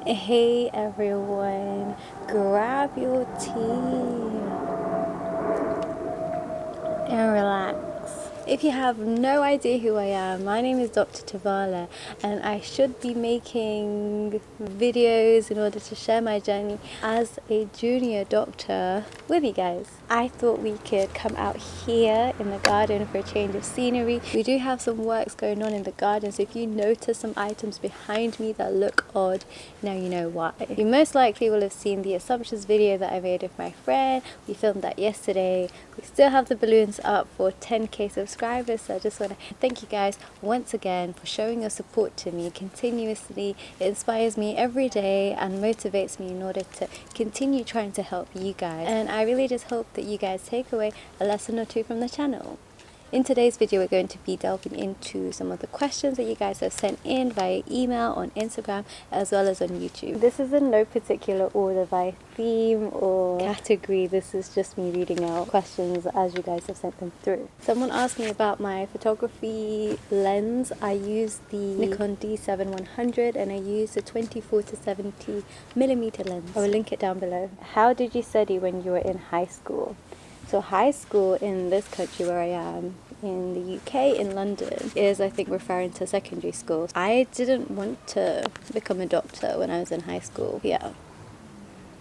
Hey everyone, grab your tea and relax. If you have no idea who I am, my name is Dr. Tavala and I should be making videos in order to share my journey as a junior doctor with you guys. I thought we could come out here in the garden for a change of scenery. We do have some works going on in the garden, so if you notice some items behind me that look odd, now you know why. You most likely will have seen the assumptions video that I made with my friend. We filmed that yesterday. We still have the balloons up for 10k subscribers, so I just want to thank you guys once again for showing your support to me continuously. It inspires me every day and motivates me in order to continue trying to help you guys, and I really just hope that you guys take away a lesson or two from the channel. In today's video, we're going to be delving into some of the questions that you guys have sent in via email, on Instagram, as well as on YouTube. This is in no particular order by theme or category. This is just me reading out questions as you guys have sent them through. Someone asked me about my photography lens. I use the Nikon D7-100 and I use the 24 to 70 millimeter lens. I will link it down below. How did you study when you were in high school? So high school in this country where I am, in the UK, in London, is I think referring to secondary school. I didn't want to become a doctor when I was in high school. Yeah.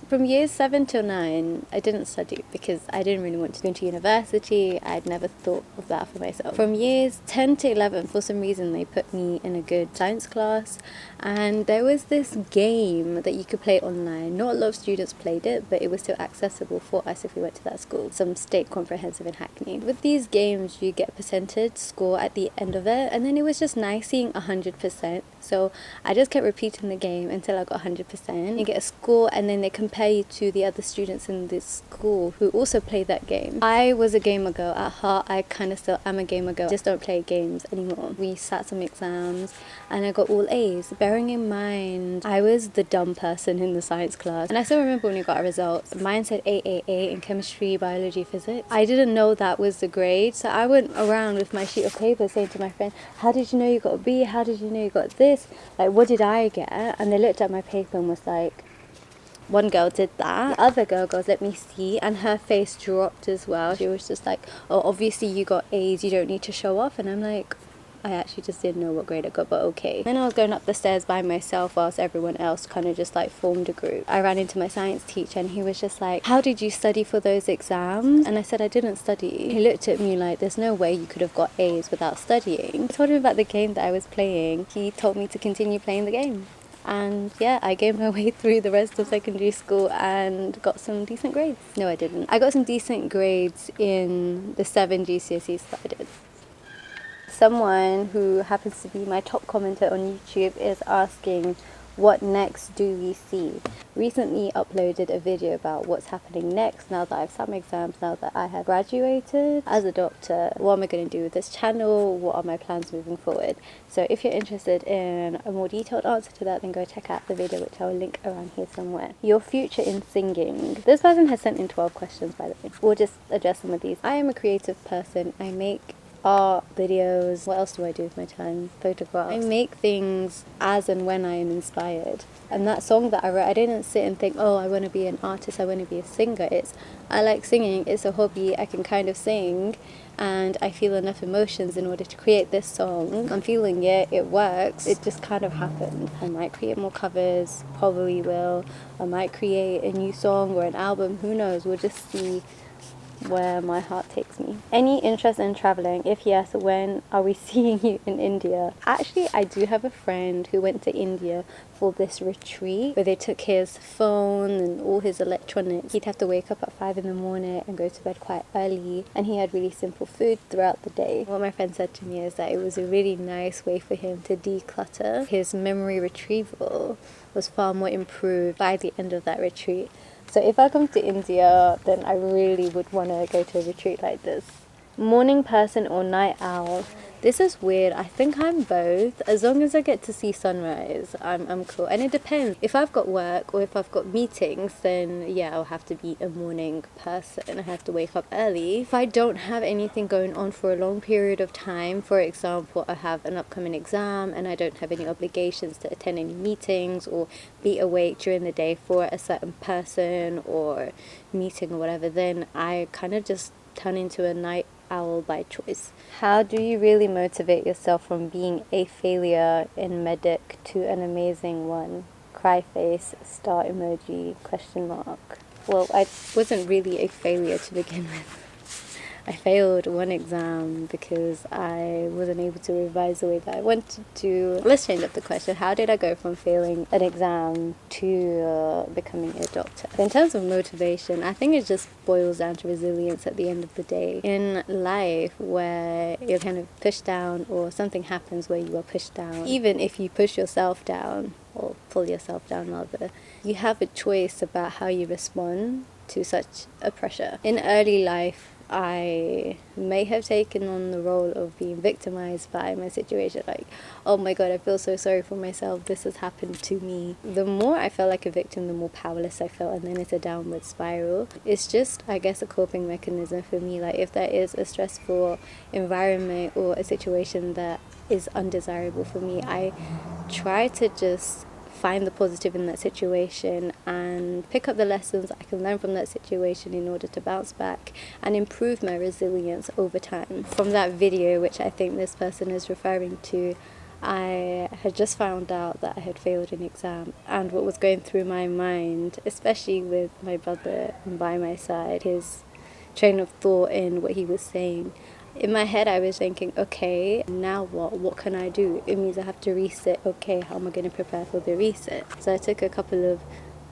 From years 7 till 9, I didn't study because I didn't really want to go to university. I'd never thought of that for myself. From years 10 to 11, for some reason, they put me in a good science class, and there was this game that you could play online. Not a lot of students played it, but it was still accessible for us if we went to that school, some state comprehensive in Hackney. With these games, you get a percentage score at the end of it, and then it was just nice seeing 100%. So I just kept repeating the game until I got 100%. You get a score, and then they compare you to the other students in this school who also play that game. I was a gamer girl at heart. I kind of still am a gamer girl. I just don't play games anymore. We sat some exams and I got all A's. Bearing in mind, I was the dumb person in the science class. And I still remember when we got our results. Mine said AAA in chemistry, biology, physics. I didn't know that was the grade. So I went around with my sheet of paper saying to my friend, how did you know you got a B? How did you know you got this? Like, what did I get? And they looked at my paper and was like, one girl did that. The other girl goes, let me see, and her face dropped as well. She was just like, oh, obviously you got A's, you don't need to show off. And I'm like, I actually just didn't know what grade I got, but okay. Then I was going up the stairs by myself whilst everyone else kind of just like formed a group. I ran into my science teacher and he was just like, how did you study for those exams? And I said I didn't study. He looked at me like, there's no way you could have got A's without studying. I told him about the game that I was playing. He told me to continue playing the game. And yeah, I gamed my way through the rest of secondary school and got some decent grades. No, I didn't. I got some decent grades in the 7 GCSEs that I did. Someone who happens to be my top commenter on YouTube is asking, what next do we see? Recently uploaded a video about what's happening next now that I've sat my exams, now that I have graduated as a doctor. What am I going to do with this channel? What are my plans moving forward? So if you're interested in a more detailed answer to that, then go check out the video, which I'll link around here somewhere. Your future in singing. This person has sent in 12 questions, by the way. We'll just address some of these. I am a creative person. I make art, videos. What else do I do with my time? Photographs. I make things as and when I am inspired. And that song that I wrote, I didn't sit and think, oh, I want to be an artist, I want to be a singer. I like singing, it's a hobby, I can kind of sing, and I feel enough emotions in order to create this song. I'm feeling it, it works, it just kind of happened. I might create more covers, probably will. I might create a new song or an album, who knows, we'll just see where my heart takes me. Any interest in traveling? If yes, when are we seeing you in India? Actually, I do have a friend who went to India for this retreat where they took his phone and all his electronics. He'd have to wake up at 5 in the morning and go to bed quite early, and he had really simple food throughout the day. What my friend said to me is that it was a really nice way for him to declutter. His memory retrieval was far more improved by the end of that retreat. So if I come to India, then I really would want to go to a retreat like this. Morning person or night owl? This is weird. I think I'm both. As long as I get to see sunrise, I'm cool. And it depends. If I've got work or if I've got meetings, then yeah, I'll have to be a morning person. I have to wake up early. If I don't have anything going on for a long period of time, for example, I have an upcoming exam and I don't have any obligations to attend any meetings or be awake during the day for a certain person or meeting or whatever, then I kind of just turn into a night owl by choice. How do you really motivate yourself from being a failure in medic to an amazing one? Cry face, star emoji, question mark. Well, I wasn't really a failure to begin with. I failed one exam because I wasn't able to revise the way that I wanted to. Let's change up the question. How did I go from failing an exam to becoming a doctor? In terms of motivation, I think it just boils down to resilience at the end of the day. In life, where you're kind of pushed down or something happens where you are pushed down, even if you push yourself down, or pull yourself down rather, you have a choice about how you respond to such a pressure. In early life, I may have taken on the role of being victimized by my situation, like, oh my god, I feel so sorry for myself, this has happened to me. The more I felt like a victim, the more powerless I felt, and then it's a downward spiral. It's just, I guess, a coping mechanism for me. Like, if there is a stressful environment or a situation that is undesirable for me, I try to just find the positive in that situation and pick up the lessons I can learn from that situation in order to bounce back and improve my resilience over time. From that video, which I think this person is referring to, I had just found out that I had failed an exam, and what was going through my mind, especially with my brother by my side, his train of thought in what he was saying, in my head I was thinking, okay, now what can I do? It means I have to reset. Okay, how am I going to prepare for the reset? So I took a couple of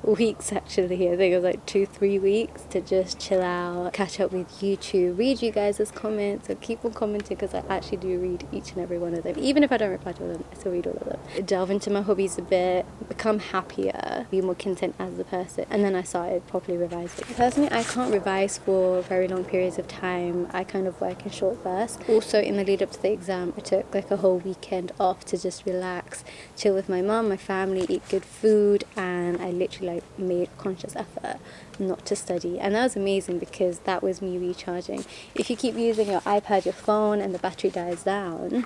weeks, actually, I think it was like 2-3 weeks, to just chill out, catch up with YouTube, read you guys' comments, and keep on commenting, because I actually do read each and every one of them. Even if I don't reply to them, I still read all of them. Delve into my hobbies a bit, become happier, be more content as a person, and then I started properly revising. Personally, I can't revise for very long periods of time. I kind of work in short bursts. Also, in the lead up to the exam, I took like a whole weekend off to just relax, chill with my mum, my family, eat good food, and I literally made a conscious effort not to study, and that was amazing because that was me recharging. If you keep using your iPad, your phone, and the battery dies down,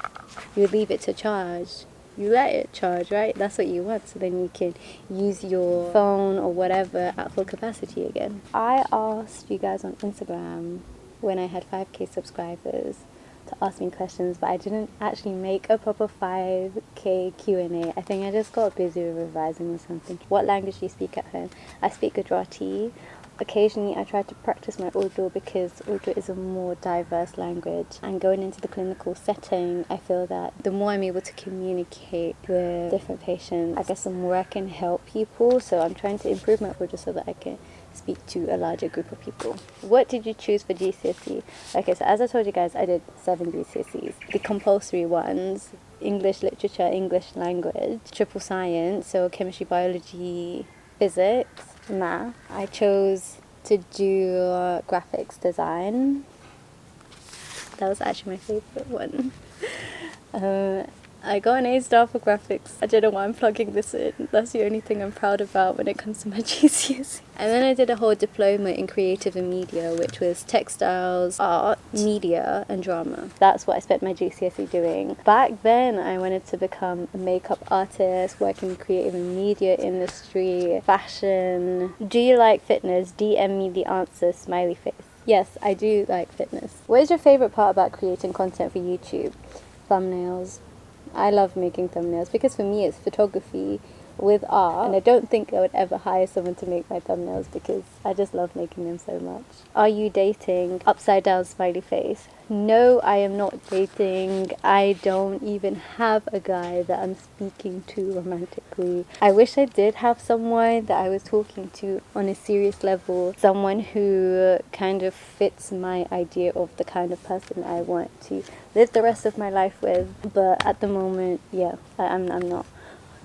you leave it to charge. You let it charge, right? That's what you want, so then you can use your phone or whatever at full capacity again. I asked you guys on Instagram when I had 5k subscribers to ask me questions, but I didn't actually make a proper 5k Q&A. I think I just got busy with revising or something. What language do you speak at home? I speak Gujarati. Occasionally I try to practice my Urdu because Urdu is a more diverse language, and going into the clinical setting, I feel that the more I'm able to communicate with different patients, I guess the more I can help people. So I'm trying to improve my Urdu so that I can speak to a larger group of people. What did you choose for GCSE? Okay, so as I told you guys, I did 7 GCSEs. The compulsory ones: English literature, English language, triple science, so chemistry, biology, physics, math. I chose to do graphics design. That was actually my favourite one. I got an A star for graphics. I don't know why I'm plugging this in. That's the only thing I'm proud about when it comes to my GCSE. And then I did a whole diploma in creative and media, which was textiles, art, media, and drama. That's what I spent my GCSE doing. Back then, I wanted to become a makeup artist, work in the creative and media industry, fashion. Do you like fitness? DM me the answer, smiley face. Yes, I do like fitness. What is your favourite part about creating content for YouTube? Thumbnails. I love making thumbnails because for me it's photography with art, and I don't think I would ever hire someone to make my thumbnails because I just love making them so much. Are you dating? Upside down smiley face. No, I am not dating. I don't even have a guy that I'm speaking to romantically. I wish I did have someone that I was talking to on a serious level, someone who kind of fits my idea of the kind of person I want to live the rest of my life with. But at the moment, yeah, I'm not.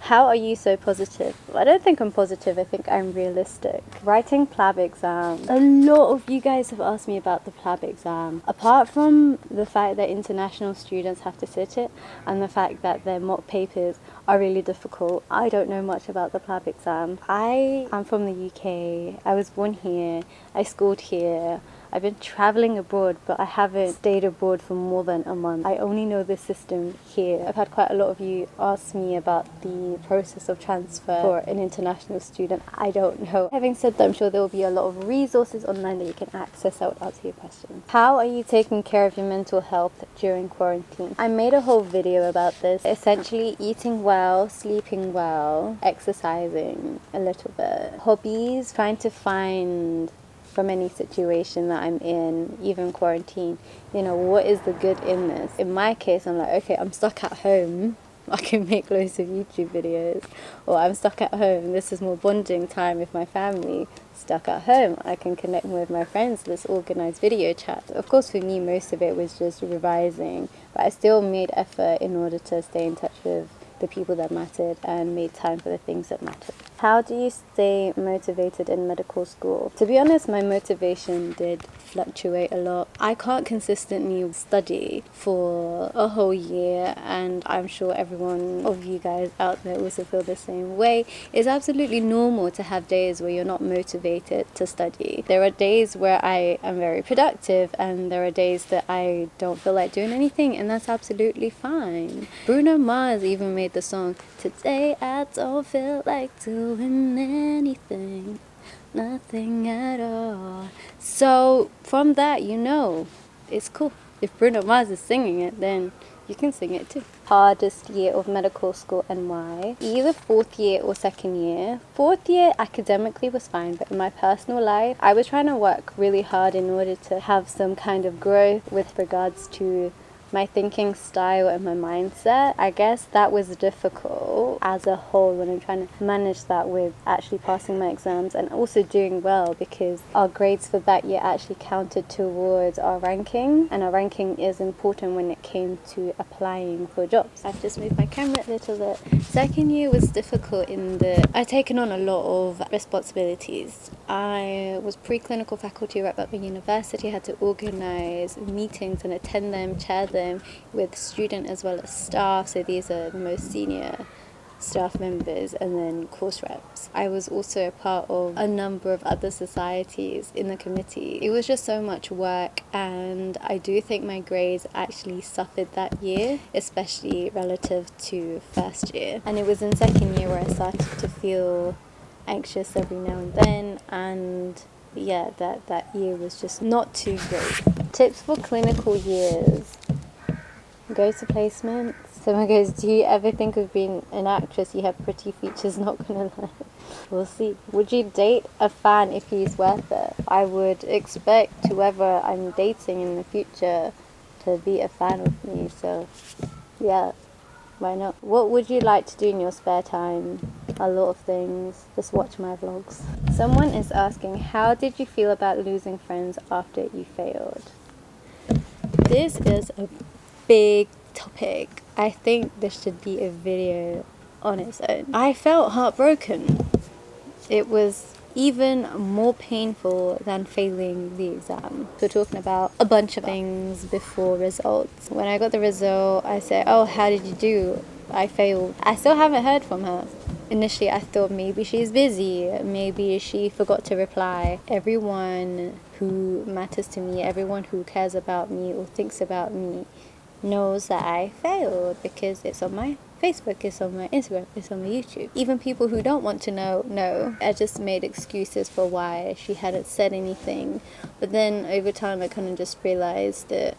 How are you so positive? I don't think I'm positive, I think I'm realistic. Writing PLAB exam. A lot of you guys have asked me about the PLAB exam. Apart from the fact that international students have to sit it and the fact that their mock papers are really difficult, I don't know much about the PLAB exam. I am from the UK, I was born here, I schooled here. I've been traveling abroad, but I haven't stayed abroad for more than a month. I only know the system here. I've had quite a lot of you ask me about the process of transfer for an international student. I don't know. Having said that, I'm sure there will be a lot of resources online that you can access that would answer your questions. How are you taking care of your mental health during quarantine? I made a whole video about this. Essentially, eating well, sleeping well, exercising a little bit. Hobbies, trying to find from any situation that I'm in, even quarantine, what is the good in this? In my case, I'm like, okay, I'm stuck at home, I can make loads of YouTube videos. Or I'm stuck at home, this is more bonding time with my family. Stuck at home, I can connect with my friends, let's organize video chat. Of course, for me, most of it was just revising, but I still made effort in order to stay in touch with the people that mattered and made time for the things that mattered. How do you stay motivated in medical school? To be honest, my motivation did fluctuate a lot. I can't consistently study for a whole year, and I'm sure everyone of you guys out there also feel the same way. It's absolutely normal to have days where you're not motivated to study. There are days where I am very productive, and there are days that I don't feel like doing anything, and that's absolutely fine. Bruno Mars even made the song, "Today I don't feel like doing anything, nothing at all." So from that, it's cool. If Bruno Mars is singing it, then you can sing it too. Hardest year of medical school and why? Either fourth year or second year. Fourth year academically was fine, but in my personal life, I was trying to work really hard in order to have some kind of growth with regards to my thinking style and my mindset. I guess that was difficult as a whole when I'm trying to manage that with actually passing my exams and also doing well, because our grades for that year actually counted towards our ranking, and our ranking is important when it came to applying for jobs. I've just moved my camera a little bit. Second year was difficult in that I'd taken on a lot of responsibilities. I was preclinical faculty rep at the university, had to organize meetings and attend them, chair them with student as well as staff. So these are the most senior staff members and then course reps. I was also a part of a number of other societies in the committee. It was just so much work, and I do think my grades actually suffered that year, especially relative to first year. And it was in second year where I started to feel anxious every now and then, and yeah, that year was just not too great. Tips for clinical years: go to placements. Someone goes, do you ever think of being an actress? You have pretty features, not gonna lie. We'll see. Would you date a fan if he's worth it? I would expect whoever I'm dating in the future to be a fan of me, so yeah, why not? What would you like to do in your spare time? A lot of things. Just watch my vlogs. Someone is asking, how did you feel about losing friends after you failed? This is a big topic. I think this should be a video on its own. I felt heartbroken. It was even more painful than failing the exam. We're talking about a bunch of things before results. When I got the result, I said, oh, how did you do? I failed. I still haven't heard from her. Initially, I thought maybe she's busy, maybe she forgot to reply. Everyone who matters to me, everyone who cares about me or thinks about me knows that I failed, because it's on my Facebook, it's on my Instagram, it's on my YouTube. Even people who don't want to know. I just made excuses for why she hadn't said anything. But then over time I kind of just realized that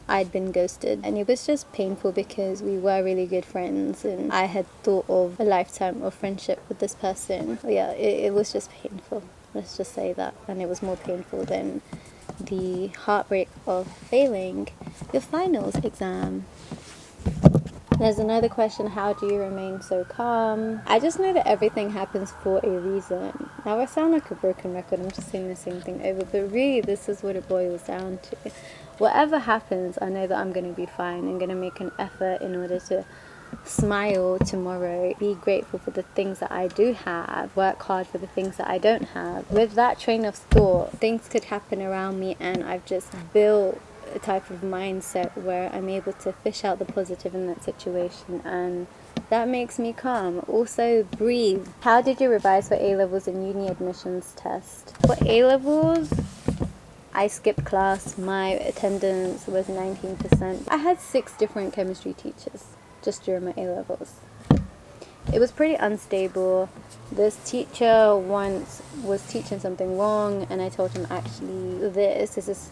I'd been ghosted, and it was just painful because we were really good friends and I had thought of a lifetime of friendship with this person. Yeah, it was just painful, let's just say that. And it was more painful than the heartbreak of failing your finals exam. There's another question, how do you remain so calm? I just know that everything happens for a reason. Now I sound like a broken record, I'm just saying the same thing over, but really this is what it boils down to. Whatever happens, I know that I'm going to be fine. I'm going to make an effort in order to smile tomorrow, be grateful for the things that I do have, work hard for the things that I don't have. With that train of thought, things could happen around me, and I've just built a type of mindset where I'm able to fish out the positive in that situation, and that makes me calm. Also, breathe. How did you revise for A-levels and uni admissions test? For A-levels, I skipped class. My attendance was 19%. I had 6 different chemistry teachers just during my A-levels. It was pretty unstable. This teacher once was teaching something wrong, and I told him, actually, this is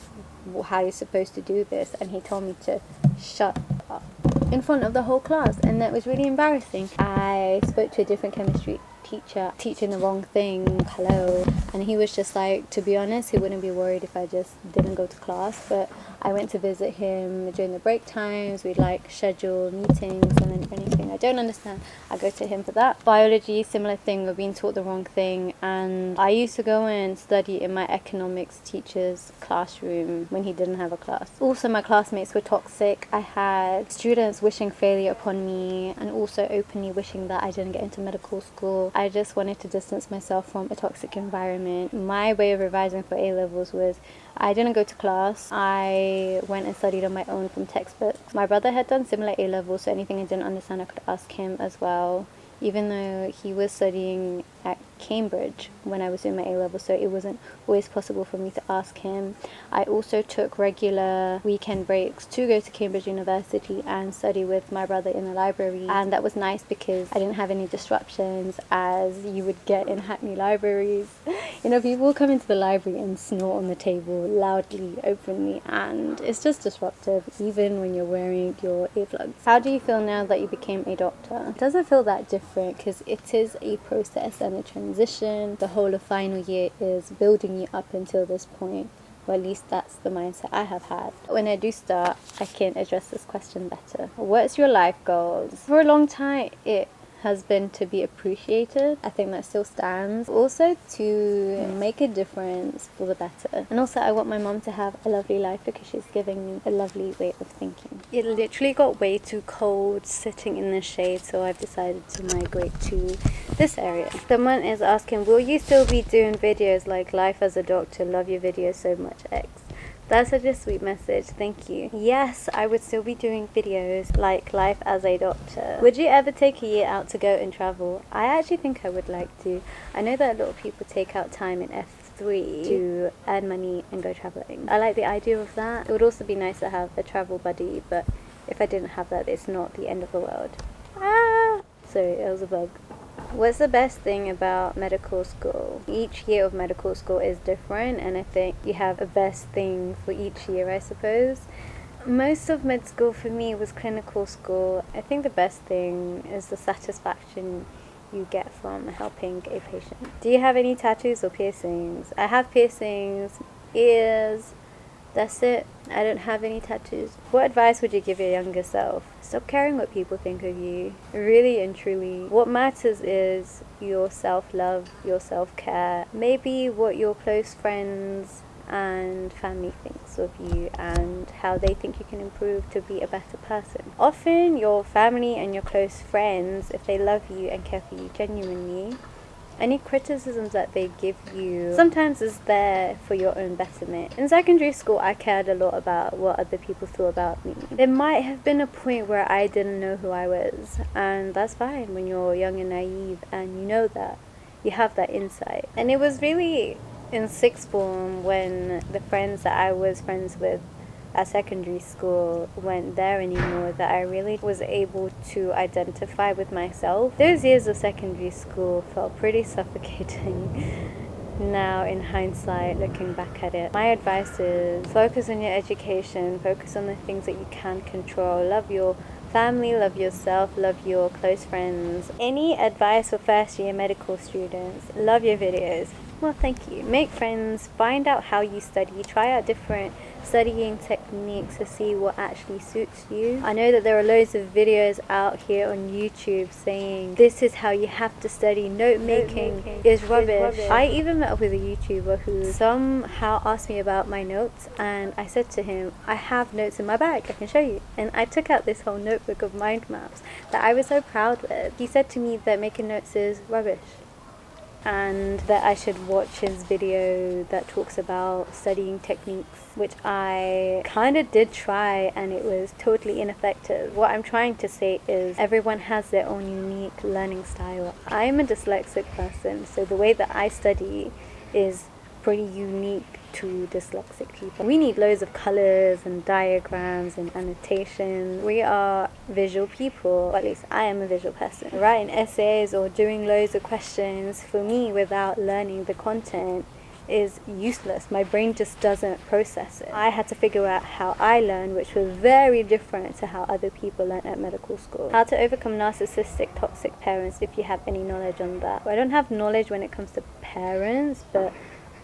how you're supposed to do this, and he told me to shut up in front of the whole class, and that was really embarrassing. I spoke to a different chemistry teacher teaching the wrong thing, hello, and he was just like, to be honest, he wouldn't be worried if I just didn't go to class. But I went to visit him during the break times. We'd like schedule meetings, and then if anything I don't understand, I go to him for that. Biology, similar thing, we're being taught the wrong thing, and I used to go and study in my economics teacher's classroom when he didn't have a class. Also, my classmates were toxic. I had students wishing failure upon me, and also openly wishing that I didn't get into medical school. I just wanted to distance myself from a toxic environment. My way of revising for A-levels was I didn't go to class. I went and studied on my own from textbooks. My brother had done similar A-levels, so anything I didn't understand I could ask him as well, even though he was studying at Cambridge when I was doing my A-level, so it wasn't always possible for me to ask him. I also took regular weekend breaks to go to Cambridge University and study with my brother in the library, and that was nice because I didn't have any disruptions as you would get in Hackney libraries. You know, people come into the library and snort on the table loudly, openly, and it's just disruptive even when you're wearing your earplugs. How do you feel now that you became a doctor? It doesn't feel that different because it is a process and a transition. The whole of final year is building you up until this point. Or at least that's the mindset I have had. When I do start, I can address this question better. What's your life goals? For a long time, it has been to be appreciated. I think that still stands. Also to make a difference for the better. And also I want my mom to have a lovely life because she's giving me a lovely way of thinking. It literally got way too cold sitting in the shade, so I've decided to migrate to this area. Someone is asking, will you still be doing videos like Life as a Doctor? Love your videos so much, X. That's such a sweet message, thank you. Yes, I would still be doing videos like Life as a Doctor. Would you ever take a year out to go and travel? I actually think I would like to. I know that a lot of people take out time in F3 to earn money and go traveling. I like the idea of that. It would also be nice to have a travel buddy, but if I didn't have that, it's not the end of the world. Sorry, it was a bug. What's the best thing about medical school? Each year of medical school is different, and I think you have a best thing for each year, I suppose. Most of med school for me was clinical school. I think the best thing is the satisfaction you get from helping a patient. Do you have any tattoos or piercings? I have piercings, ears, that's it. I don't have any tattoos. What advice would you give your younger self? Stop caring what people think of you. Really and truly, what matters is your self-love, your self-care, maybe what your close friends and family thinks of you and how they think you can improve to be a better person. Often your family and your close friends, if they love you and care for you genuinely, any criticisms that they give you sometimes is there for your own betterment. In secondary school, I cared a lot about what other people thought about me. There might have been a point where I didn't know who I was, and that's fine when you're young and naive and you know that. You have that insight. And it was really in sixth form when the friends that I was friends with at secondary school weren't there anymore that I really was able to identify with myself. Those years of secondary school felt pretty suffocating. Now in hindsight, looking back at it, my advice is focus on your education, focus on the things that you can control, love your family, love yourself, love your close friends. Any advice for first year medical students? Love your videos. Well, thank you. Make friends, find out how you study, try out different studying techniques to see what actually suits you. I know that there are loads of videos out here on YouTube saying this is how you have to study, note making is rubbish. I even met up with a YouTuber who somehow asked me about my notes, and I said to him, I have notes in my bag, I can show you. And I took out this whole notebook of mind maps that I was so proud with. He said to me that making notes is rubbish, and that I should watch his video that talks about studying techniques, which I kind of did try, and it was totally ineffective. What I'm trying to say is everyone has their own unique learning style. I'm a dyslexic person, so the way that I study is pretty unique to dyslexic people. We need loads of colors and diagrams and annotations. We are visual people, or at least I am a visual person. Writing essays or doing loads of questions, for me, without learning the content, is useless. My brain just doesn't process it. I had to figure out how I learned, which was very different to how other people learn at medical school. How to overcome narcissistic, toxic parents, if you have any knowledge on that. I don't have knowledge when it comes to parents, but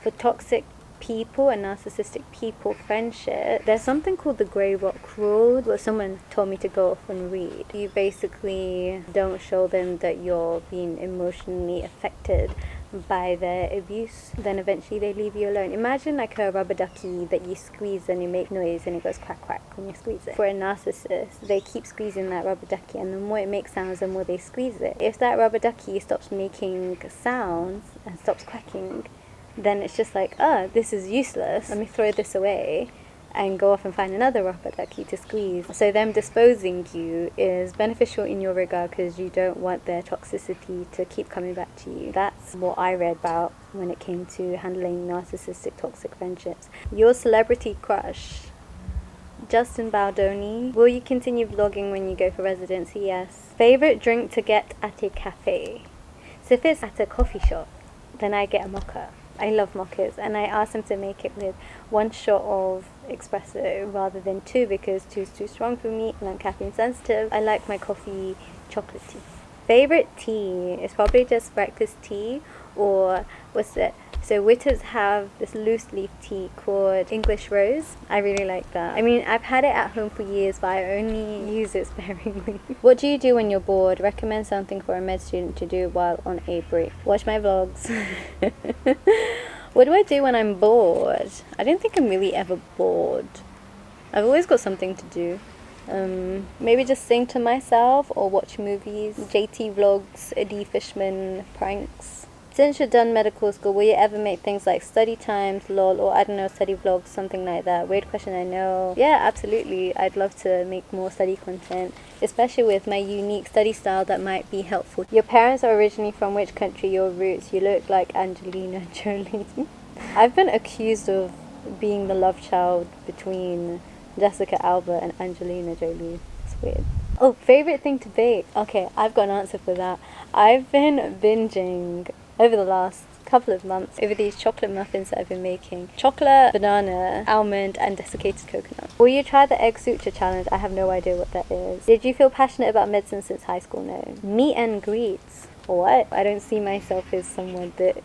for toxic people and narcissistic people friendship, there's something called the grey rock rule, where someone told me to go off and read. You basically don't show them that you're being emotionally affected by their abuse, then eventually they leave you alone. Imagine like a rubber ducky that you squeeze and you make noise and it goes quack quack when you squeeze it. For a narcissist, they keep squeezing that rubber ducky, and the more it makes sounds, the more they squeeze it. If that rubber ducky stops making sounds and stops quacking, then it's just like, oh, this is useless, let me throw this away and go off and find another rubber ducky to squeeze. So them disposing you is beneficial in your regard because you don't want their toxicity to keep coming back to you. That's what I read about when it came to handling narcissistic toxic friendships. Your celebrity crush. Justin Baldoni. Will you continue vlogging when you go for residency? Yes. Favorite drink to get at a cafe. So if it's at a coffee shop, then I get a mocha. I love mochas, and I asked him to make it with 1 shot of espresso rather than 2 because 2 is too strong for me and I'm caffeine sensitive. I like my coffee chocolatey. Favorite tea is probably just breakfast tea, or what's it? So Witters have this loose leaf tea called English Rose. I really like that. I mean, I've had it at home for years, but I only use it sparingly. What do you do when you're bored? Recommend something for a med student to do while on a break. Watch my vlogs. What do I do when I'm bored? I don't think I'm really ever bored. I've always got something to do. Maybe just sing to myself or watch movies, JT vlogs, Eddie Fishman pranks. Since you're done medical school, will you ever make things like study times, lol, or I don't know, study vlogs, something like that? Weird question, I know. Yeah, absolutely. I'd love to make more study content, especially with my unique study style that might be helpful. Your parents are originally from which country? Your roots? You look like Angelina Jolie. I've been accused of being the love child between Jessica Alba and Angelina Jolie. It's weird. Oh, favorite thing to bake. Okay, I've got an answer for that. I've been binging over the last couple of months over these chocolate muffins that I've been making. Chocolate, banana, almond, and desiccated coconut. Will you try the egg suture challenge? I have no idea what that is. Did you feel passionate about medicine since high school? No. Meet and greets. What? I don't see myself as someone that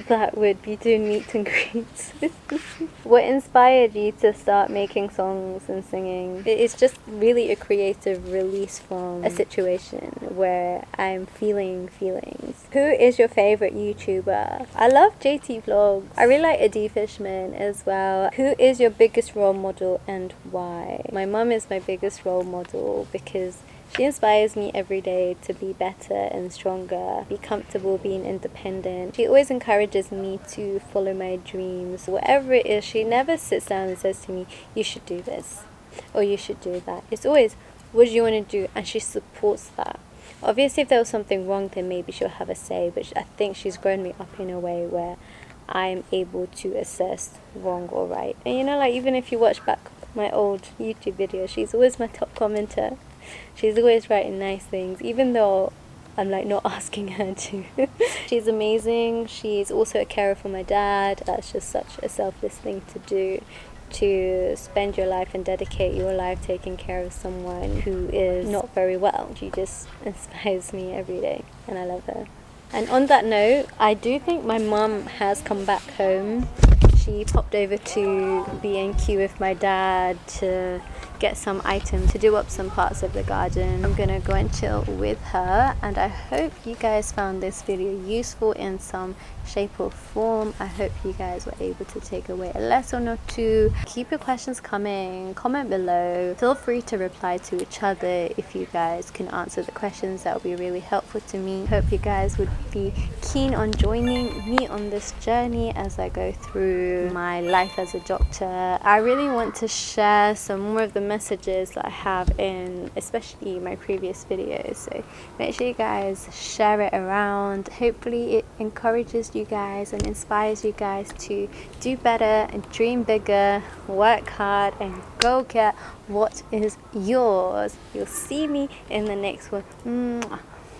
that would be doing meet and greets. What inspired you to start making songs and singing? It's just really a creative release from a situation where I'm feeling feelings. Who is your favorite YouTuber? I love JT Vlogs. I really like Eddie Fishman as well. Who is your biggest role model and why? My mum is my biggest role model because she inspires me every day to be better and stronger, be comfortable being independent. She always encourages me to follow my dreams. Whatever it is, she never sits down and says to me, you should do this or you should do that. It's always, what do you want to do? And she supports that. Obviously, if there was something wrong, then maybe she'll have a say, but I think she's grown me up in a way where I'm able to assess wrong or right. And you know, like even if you watch back my old YouTube videos, she's always my top commenter. She's always writing nice things, even though I'm like not asking her to. She's amazing. She's also a carer for my dad. That's just such a selfless thing to do, to spend your life and dedicate your life taking care of someone who is not very well. She just inspires me every day and I love her. And on that note, I do think my mum has come back home. She popped over to B&Q with my dad to get some items to do up some parts of the garden. I'm gonna go and chill with her, and I hope you guys found this video useful in some shape or form. I hope you guys were able to take away a lesson or two. Keep your questions coming, comment below. Feel free to reply to each other if you guys can answer the questions. That would be really helpful to me. Hope you guys would be keen on joining me on this journey as I go through my life as a doctor. I really want to share some more of the messages that I have in especially my previous videos, so make sure you guys share it around. Hopefully it encourages you guys and inspires you guys to do better and dream bigger, work hard and go get what is yours. You'll see me in the next one.